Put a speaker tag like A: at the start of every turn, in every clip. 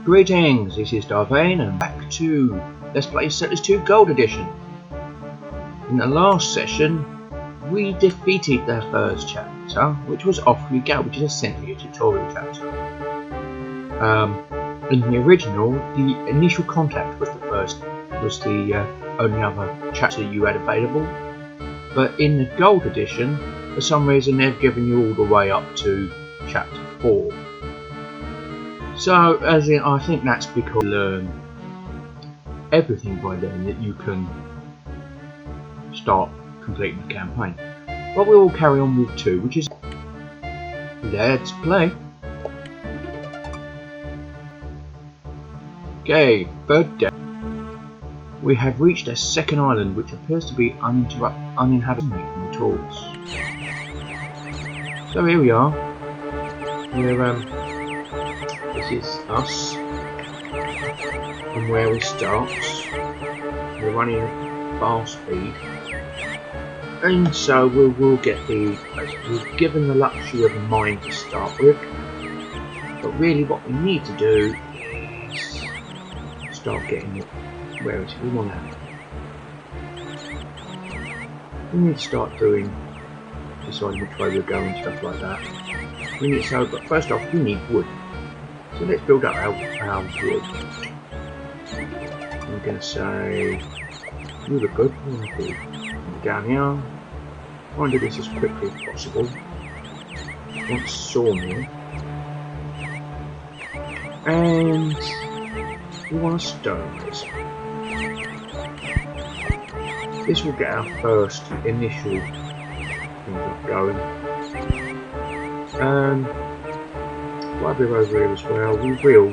A: Greetings, this is Darvane and back to Let's Play Settlers 2 Gold Edition. In the last session, we defeated the first chapter, which was Awfully Gale, which is essentially a tutorial chapter. In the original, the initial contact was the only other chapter you had available. But in the Gold Edition, for some reason they've given you all the way up to chapter 4. So, I think that's because you learn everything by then that you can start completing the campaign. But we will carry on with 2, which is Let's Play. Okay, third day. We have reached a second island which appears to be uninhabited at all. So here we are. This is us, and where we start. We're running at fast speed, and so we'll get we're given the luxury of a mine to start with. But really, what we need to do is start getting it where we want to. We need to start deciding which way we're going, stuff like that. But first off, we need wood. So let's build up our wood. I'm going to say you look good. Down here. Try and do this as quickly as possible. Want sawmill. And we want a stone. This will get our first initial thing going. While we're over here as well, we will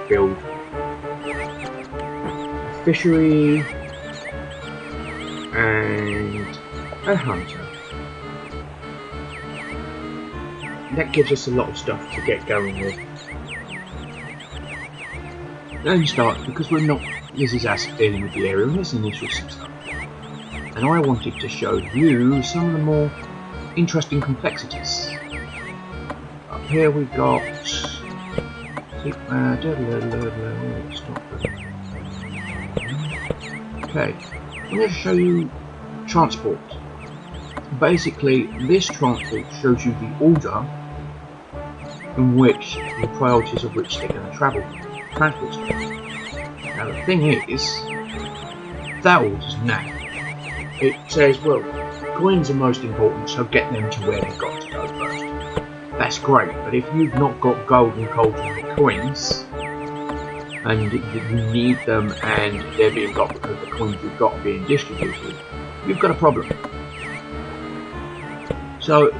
A: build a fishery and a hunter. That gives us a lot of stuff to get going with. Then start, because this is us dealing with the area and this initial stuff. And I wanted to show you some of the more interesting complexities. Up here we've got okay, I'm going to show you transport. Basically, this transport shows you the order in which the priorities of which they're going to transport. Now the thing is, that order's now. It says, well, coins are most important, so get them to where they've got to go first. That's great, but if you've not got gold and coal-to-make coins, and you need them, and they're being got because the coins you've got are being distributed, you've got a problem. So,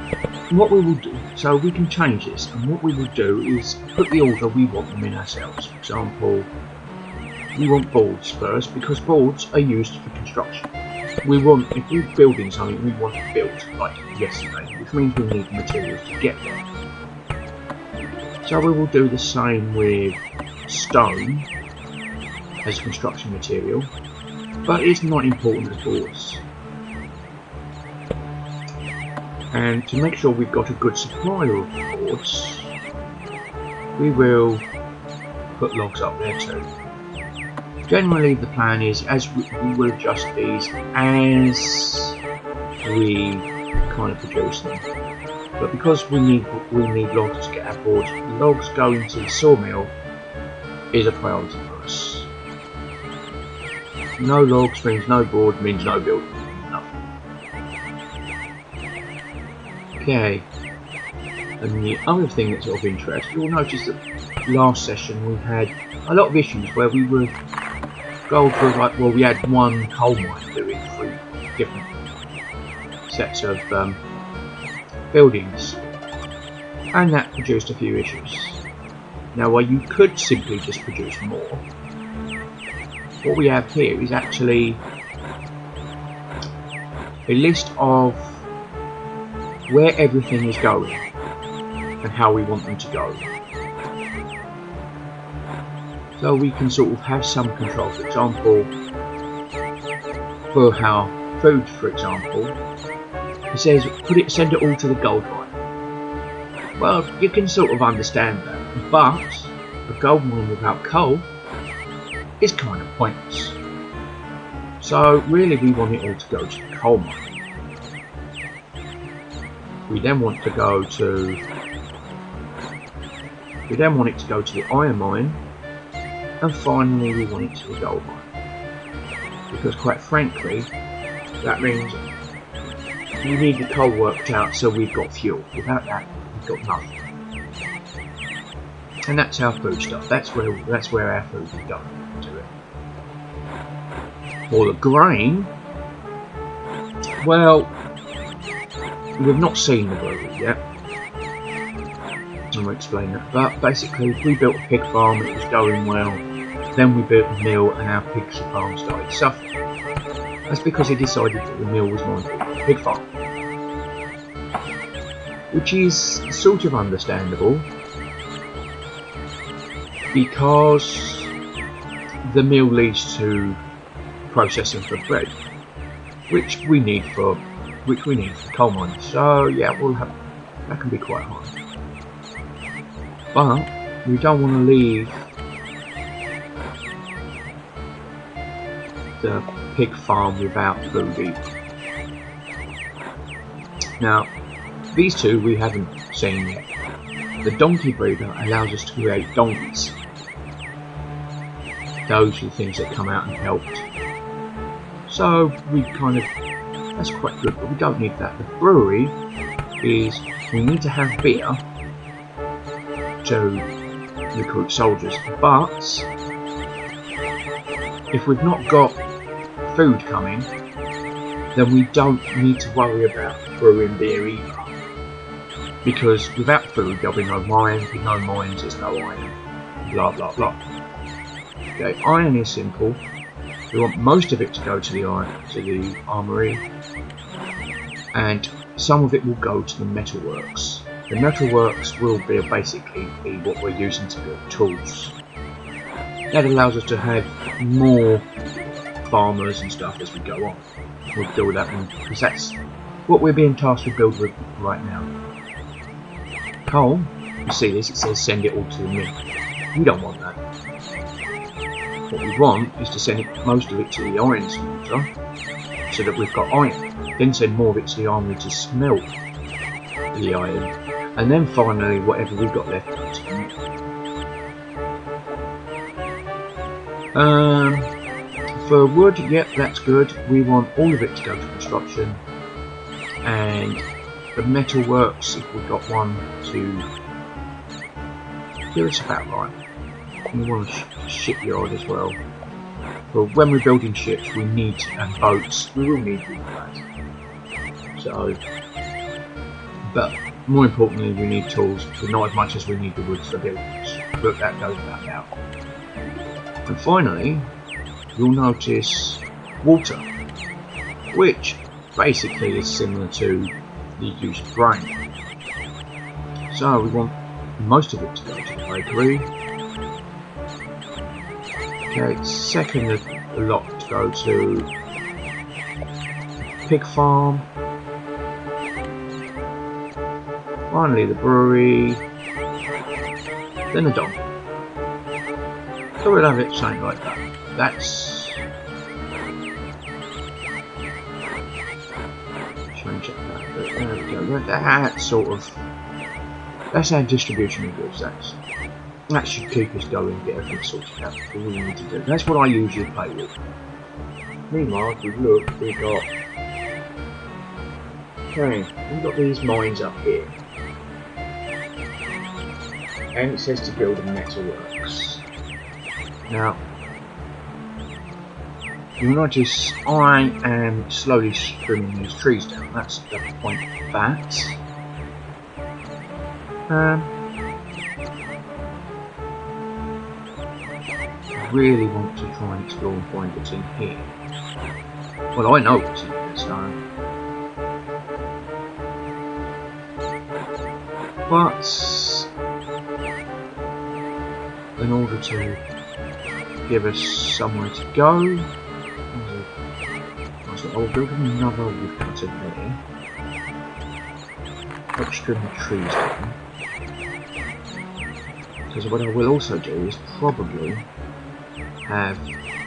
A: what we will do, so we can change this, and what we will do is put the order we want them in ourselves. For example, we want boards first, because boards are used for construction. If we're building something, we want it built like yesterday, which means we need materials to get there. So we will do the same with stone as construction material, but it's not important as boards. And to make sure we've got a good supply of boards, we will put logs up there too. Generally the plan is, we will adjust these as we kind of produce them. But because we need logs to get our boards, logs going to the sawmill is a priority for us. No logs means no board, means no build. Nothing. Okay. And the other thing that's of interest, you'll notice that last session we had a lot of issues where we were we had one coal mine doing 3 different sets of buildings, and that produced a few issues. Now, while you could simply just produce more, what we have here is actually a list of where everything is going and how we want them to go. So we can sort of have some control. For example, for our food, for example, it says send it all to the gold mine. Well, you can sort of understand that, but a gold mine without coal is kind of pointless. So really we want it all to go to the coal mine. We then want it to go to the iron mine, and finally we want it to the gold mine. Because quite frankly, that means we need the coal worked out so we've got fuel. Without that, we've got nothing. And that's our food stuff. That's where our food is going to it. For the grain, well, we've not seen the brewery yet. I'll explain that. But basically, we built a pig farm. It was going well. Then we built a mill, and our pig farm started suffering. That's because he decided that the mill was more important than the pig farm. Which is sort of understandable, because the mill leads to processing for bread, which we need for coal mines. So yeah, that can be quite hard. But we don't want to leave the pig farm without food either. Now, these two we haven't seen yet. The donkey breeder allows us to create donkeys. Those are the things that come out and helped. So that's quite good, but we don't need that. The brewery is, we need to have beer to recruit soldiers, but if we've not got food coming, then we don't need to worry about brewing beer either. Because without food, there'll be no wine, no mines, there's no iron, blah blah blah. Okay, iron is simple. We want most of it to go to the armory, and some of it will go to the metalworks. The metalworks will basically be what we're using to build tools. That allows us to have more farmers and stuff as we go on. We'll build that one, because that's what we're being tasked to build with right now. Coal, you see this, it says send it all to the mill. We don't want that. What we want is to send most of it to the iron smelter, so that we've got iron. Then send more of it to the armory to smelt the iron, and then finally whatever we've got left goes to the mill. For wood, yep, that's good. We want all of it to go to construction, and the metalworks, if we've got one, to give us about right. We want a shipyard as well. But when we're building ships, we need, and boats, we will need all that. So, but more importantly, we need tools, but not as much as we need the wood for buildings. But that goes back out. And finally, you'll notice water, which basically is similar to the use of grain. So we want most of it to go to the bakery. Okay, second a lot to go to pig farm. Finally the brewery. Then the donkey. So we'll have it something like that. That's change that. There we go. That's our distribution of goods. That should keep us going and get everything sorted out before we need to do. That's what I usually play with. Meanwhile, if we look, we've got these mines up here. And it says to build a metalworks. Now, you'll notice I am slowly trimming these trees down. That's the point of that. I really want to try and explore and find what's in here. Well, I know what's in here, so. But in order to give us somewhere to go, I'll build another woodcutter there. Let's trim the trees down. Because what I will also do is probably have,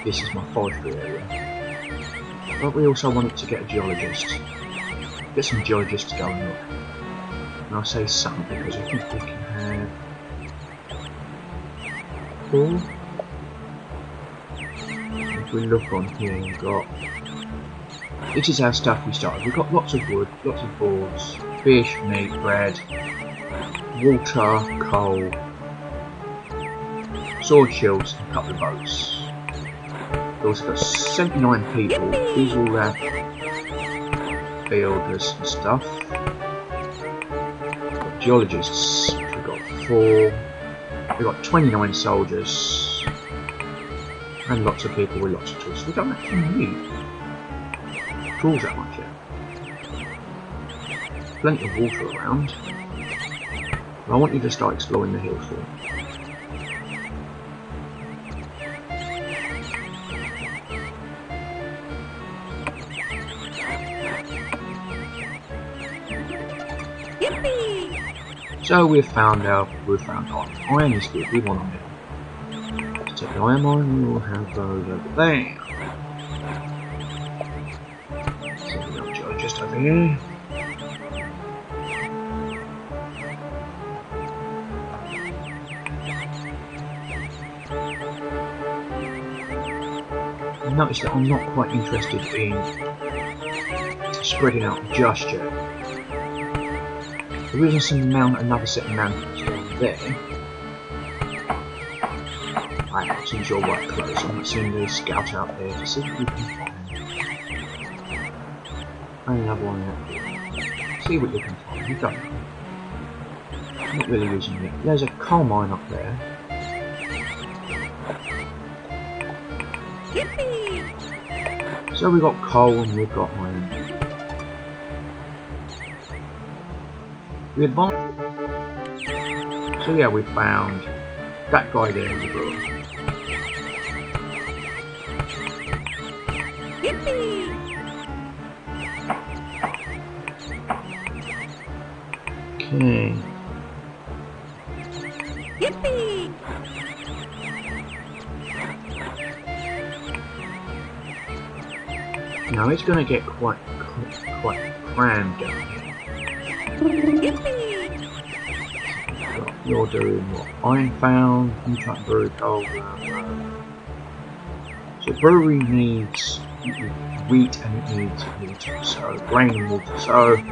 A: this is my forestry area, but we also wanted to get a geologist. Get some geologists to go and look. And I say some because I think we can have 4. If we look on here, we've got, this is our stuff we started. We've got lots of wood, lots of boards, fish, meat, bread, water, coal, sword shields, and a couple of boats. We've also got 79 people. These are all our builders and stuff. We've got geologists, which we've got 4. We've got 29 soldiers. And lots of people with lots of tools. We don't actually need tools that much yet. Plenty of water around. But I want you to start exploring the hills for me. So we've found iron is good, we want it. To take the iron mine, we will have those over there. So we got geologist over here. Notice that I'm not quite interested in spreading out just yet. There is another set of mountains down there. Right, since you're right close, I'm not seeing the scout out there to see what we can find. And another one out here. See what you can find, you don't know. I'm not really using it. There's a coal mine up there. So we've got coal and we've got iron. We advanced. So yeah, we found that guy there in the room. Okay. Now it's going to get quite crammed down here. You're doing what? Iron found, you try to brew coal. So brewery needs wheat and it needs water, so grain and water. So you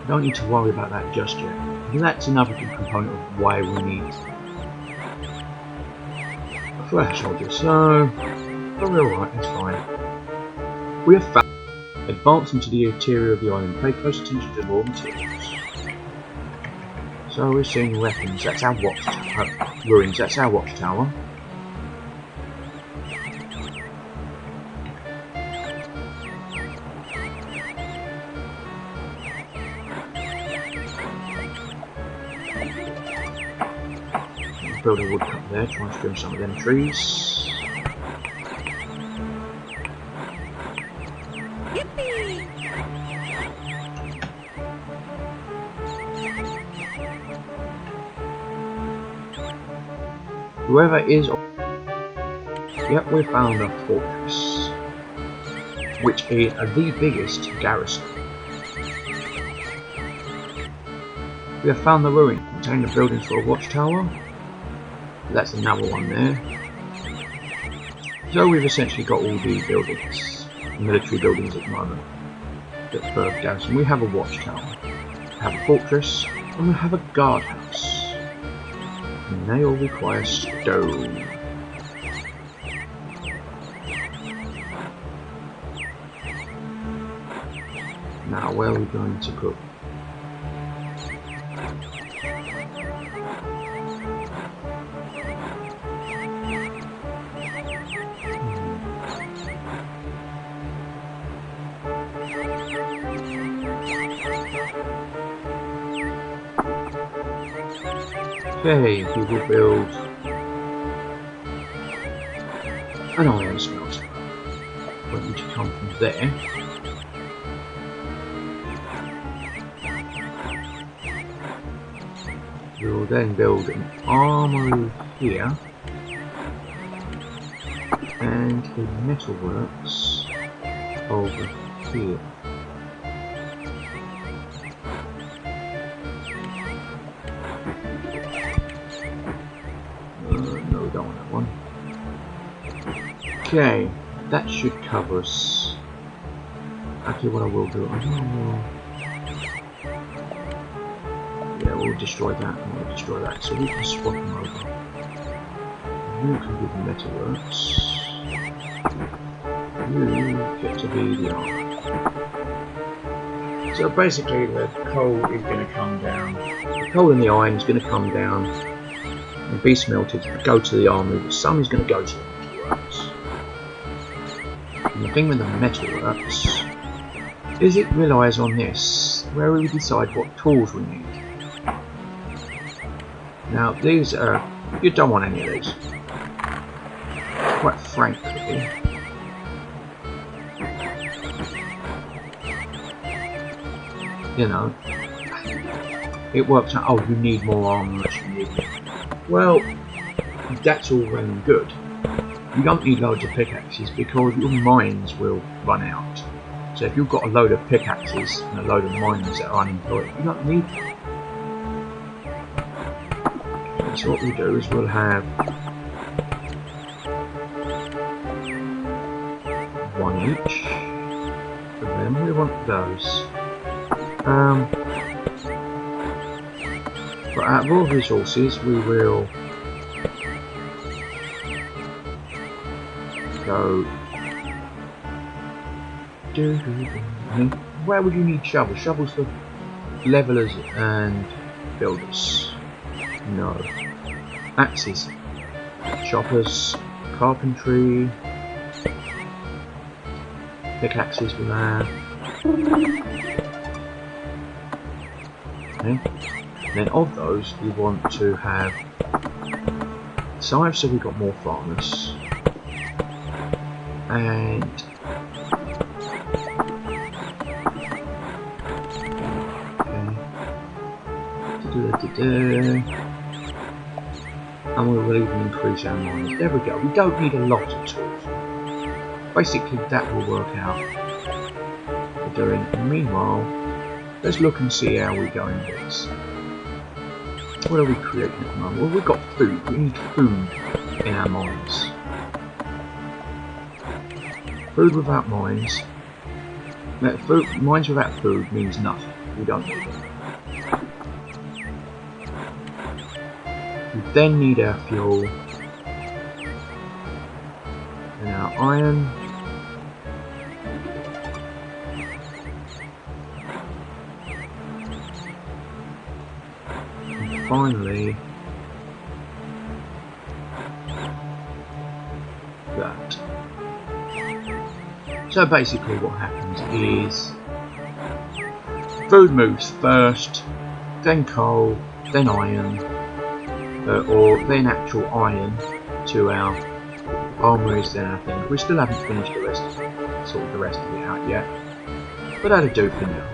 A: don't need to worry about that just yet. And that's another good component of why we need a flash soldier. So we're alright, that's fine. We have found advance into the interior of the island, pay close attention to raw materials. So we're seeing weapons, that's our watchtower. Ruins, that's our watchtower. Build a woodcut there, try and trim some of them trees. Whoever is... Yep, we found a fortress, which is the biggest garrison. We have found the ruin, containing the buildings for a watchtower. That's another one there. So we've essentially got all the buildings, military buildings at the moment, for garrison. We have a watchtower, we have a fortress, and we have a guardhouse. And they all require stone. Now, where are we going to cook? Okay, we will build an iron smelter. Going to come from there. We'll then build an armory here and a metalworks over here. No, we don't want that one. Okay, that should cover us. Actually, what I will do, yeah, we'll destroy that and we'll destroy that, so we can swap them over. You can be the metalworks. You get to be the armor. So basically, the coal is going to come down. The coal and the iron is going to come down and be smelted, go to the armory. The sun is going to go to the metalworks. And the thing with the metalworks is it relies on this, where we decide what tools we need. Now these are, you don't want any of these. Quite frankly. You know, it works out, oh, you need more armor, you need more. Well, that's all well and good. You don't need loads of pickaxes because your mines will run out. So if you've got a load of pickaxes and a load of miners that are unemployed, you don't need them. So what we'll do is we'll have one each of them. We want those. But out of all resources, we will go. Where would you need shovels? Shovels for levelers and builders. No. Axes, choppers, carpentry, pickaxes for that. Okay. Then of those, we want to have scythes, so we've got more farmers, and and we will even increase our miners. There we go. We don't need a lot of tools. Basically, that will work out what we're doing. And meanwhile, let's look and see how we're going with this. What are we creating at the moment? Well, we've got food. We need food in our mines. Food without mines. Mines without food means nothing. We don't need it. We then need our fuel and our iron. And finally, that. So basically what happens is food moves first, then coal, then iron. Or then actual iron to our armories, then our thing. We still haven't finished the rest of it, sorted the rest of it out yet, but that'll do for now.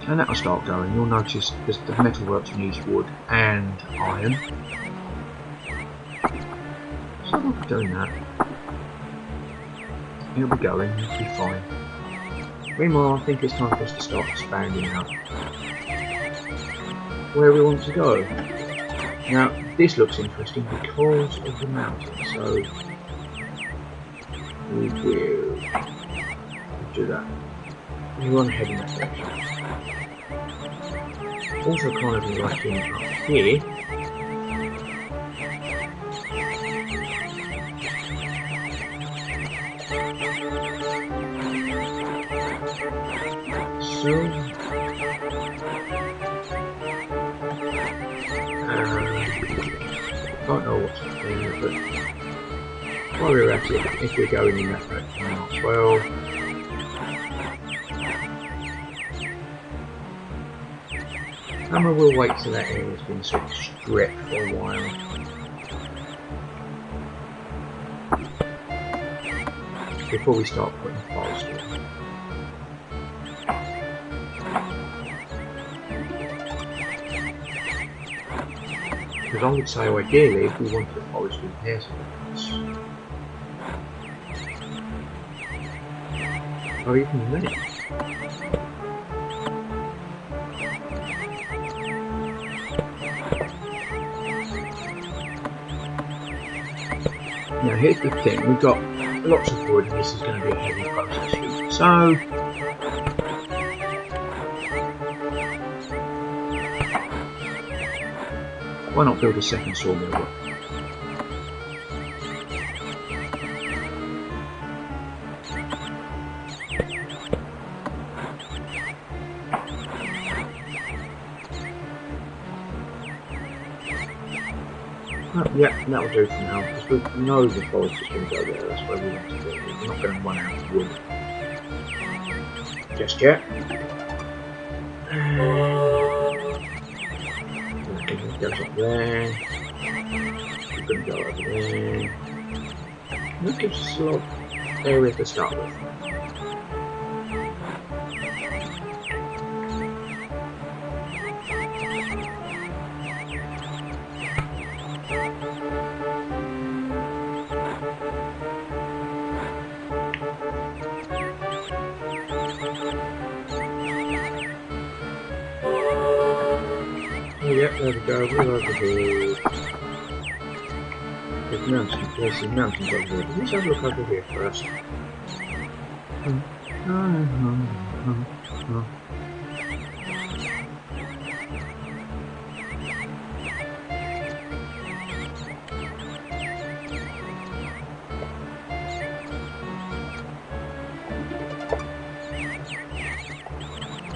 A: And that'll start going. You'll notice because the metalworks needs wood and iron. So we'll be doing that. It'll be going, it'll be fine. Meanwhile, I think it's time for us to start expanding out where we want to go. Now, this looks interesting because of the mountain, so we will do that. We want to head in that direction. Also, kind of liking up here. So, I don't know what's happening here, but while we're at it, if we're going in that direction as well, and we'll wait till that area's been sort of stripped for a while. Before we start putting forest in. Because I would say ideally if we wanted the forest to repair something, or even me. Now here's the thing, we've got lots of wood and this is going to be a heavy process. So why not build a second sawmill? Yeah, that'll do for now, because we know the forest is going to go there, that's where we want to be. We're not going to run out of wood just yet. It goes up there, we're going to go over there. That gives us a lot of area to start with. Yep, there we go, we're over here. There's mountains over here. Let's have a look over here first.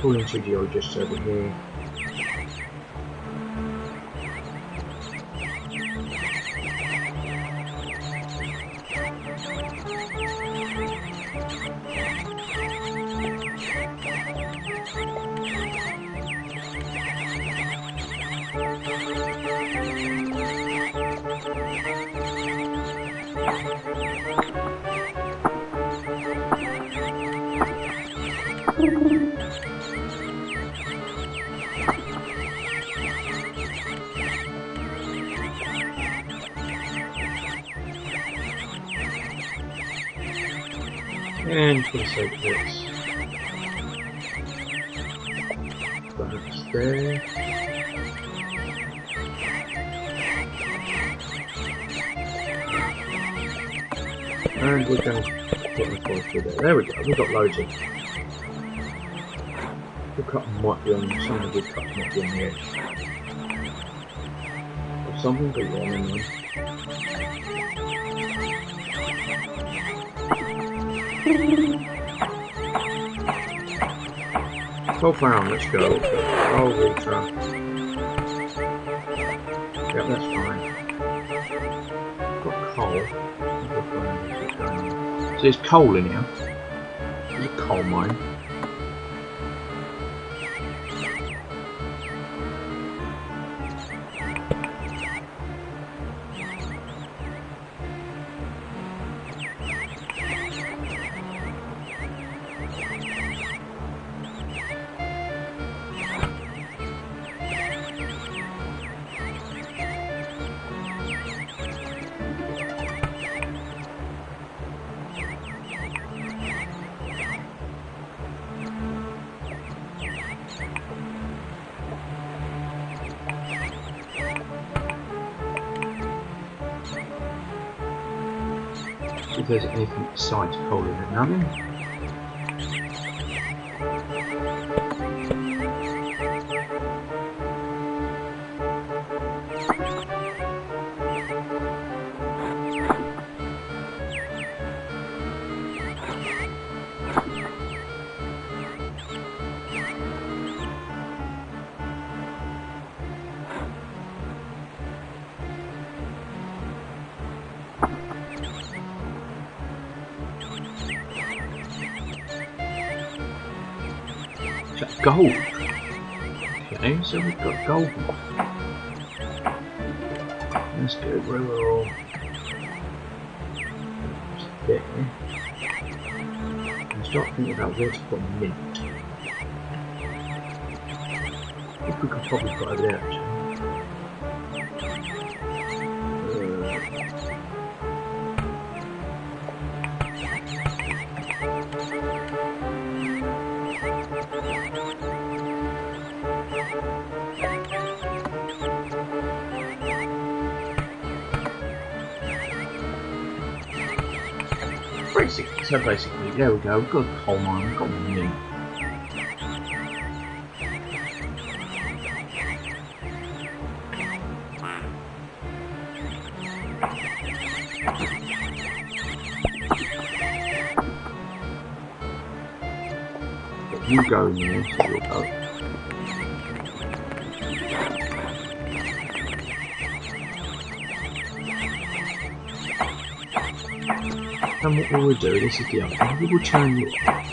A: Cooling studio just over here. And for the sake of this, that's there. And we're going to put the forest through there. There we go, we've got loads of. The cotton might be on, some of the wood cotton might be on the edge. Or something, but yeah, anyway. 12 round, let's go. Oh, water. Yep, that's fine. Got coal. So there's coal in here. There's a coal mine. If there's anything besides coal in it, nothing. Gold. Okay, so we've got gold. That's good. Where we're all there. And start thinking about where to put mint. I think we could probably put over there actually. basically, there we go. We've got a coal mine. We've got one in. But you go in there, so you'll go. And what we will do, this is the other thing, we will turn you off.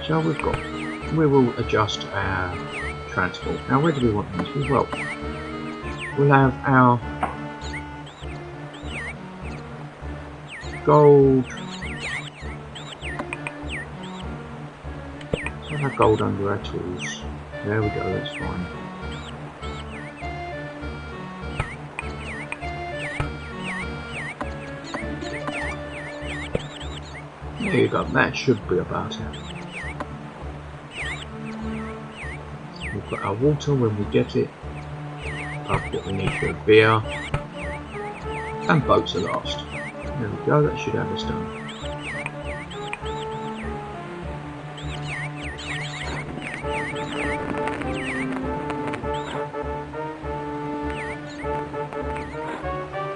A: So we will adjust our transport. Now where do we want them to be? Well, we'll have our gold. We'll have gold under our tools. There we go, that's fine. There you go, that should be about it. We've got our water when we get it. Up what we need for a beer. And boats are last. There we go, that should have us done.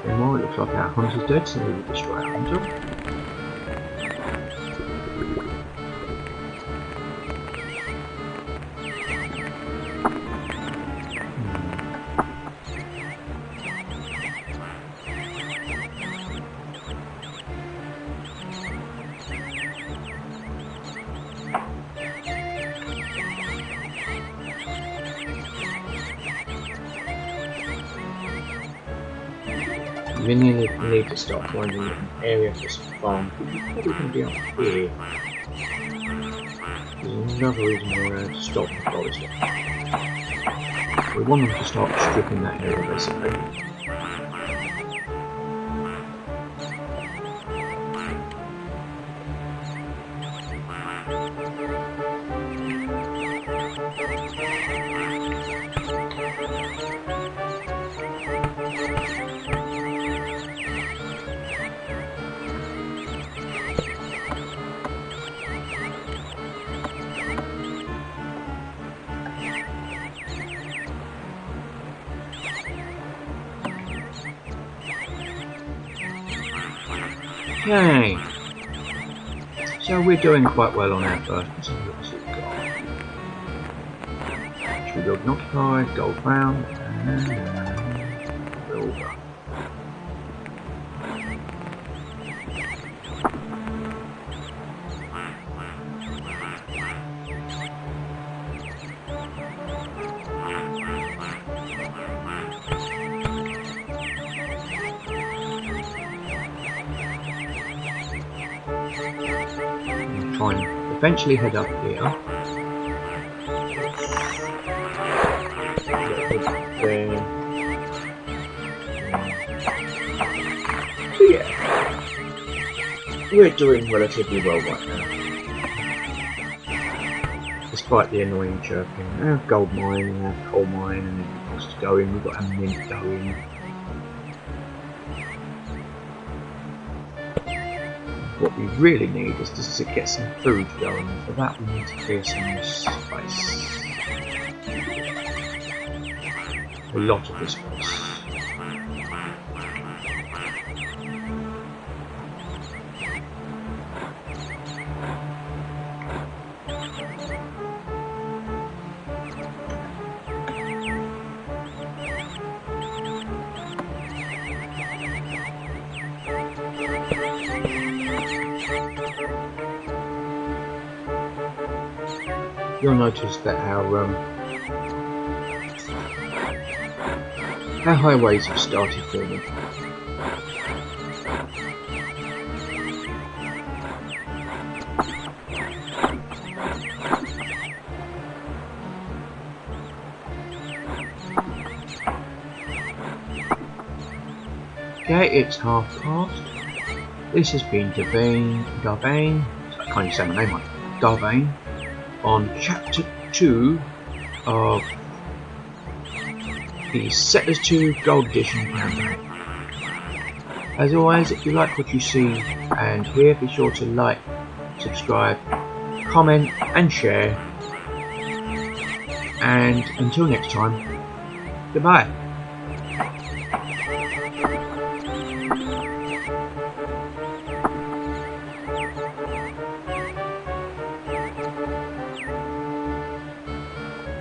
A: Meanwhile, it looks like our hunter's dead, so we will destroy our hunter. We need to start finding an area for some farm. We're probably going to be up here. There's another reason we're going to stop the forest. We want them to start stripping that area basically. Okay, so we're doing quite well on our first. Let's have a look at what we've got. Should we build an occupied, gold crown, and we're all done. Try and eventually head up here. So yeah, we're doing relatively well right now. Despite the annoying chirping. Our gold mine and our coal mine and everything else is going. We've got our mint going. What we really need is just to get some food going, and for that we need to clear some more space. A lot of this space. You'll notice that our highways have started forming. Okay, it's past. This has been Darvane, I can't even say my name right, Darvane, on Chapter 2 of the Settlers 2 Gold Edition campaign. As always, if you like what you see and hear, be sure to like, subscribe, comment and share. And until next time, goodbye.